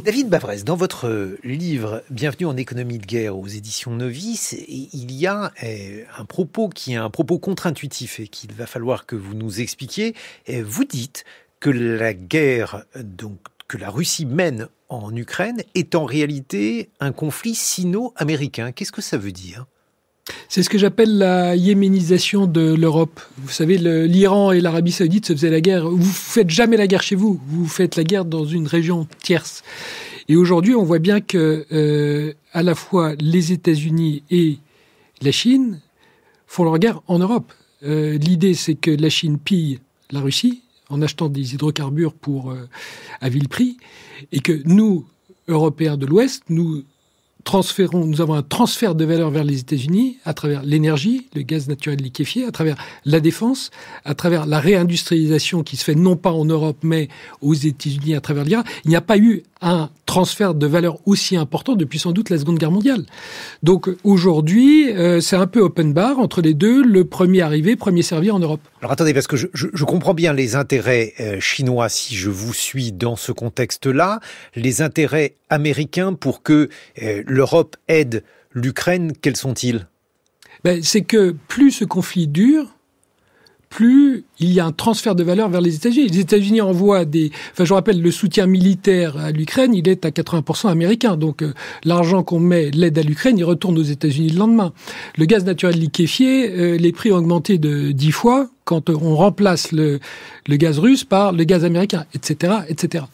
David Bavrez, dans votre livre « Bienvenue en économie de guerre » aux éditions Novice, il y a un propos qui est un propos contre-intuitif et qu'il va falloir que vous nous expliquiez. Vous dites que la guerre que la Russie mène en Ukraine est en réalité un conflit sino-américain. Qu'est-ce que ça veut dire ? C'est ce que j'appelle la yéménisation de l'Europe. Vous savez, l'Iran et l'Arabie Saoudite se faisaient la guerre. Vous faites jamais la guerre chez vous. Vous faites la guerre dans une région tierce. Et aujourd'hui, on voit bien que à la fois les États-Unis et la Chine font leur guerre en Europe. L'idée, c'est que la Chine pille la Russie en achetant des hydrocarbures à vil prix, et que nous, Européens de l'Ouest, nous avons un transfert de valeur vers les États-Unis à travers l'énergie, le gaz naturel liquéfié, à travers la défense, à travers la réindustrialisation qui se fait non pas en Europe, mais aux États-Unis à travers l'Iran. Il n'y a pas eu un transfert de valeur aussi important depuis sans doute la Seconde Guerre mondiale. Donc aujourd'hui, c'est un peu open bar entre les deux, le premier arrivé, premier servi en Europe. Alors attendez, parce que je comprends bien les intérêts chinois, si je vous suis dans ce contexte-là, les intérêts américains pour que l'Europe aide l'Ukraine, quels sont-ils ? C'est que plus ce conflit dure, plus il y a un transfert de valeur vers les États-Unis. Les États-Unis envoient je rappelle, le soutien militaire à l'Ukraine, il est à 80% américain. Donc, l'argent qu'on met, l'aide à l'Ukraine, il retourne aux États-Unis le lendemain. Le gaz naturel liquéfié, les prix ont augmenté de 10 fois quand on remplace le gaz russe par le gaz américain, etc., etc.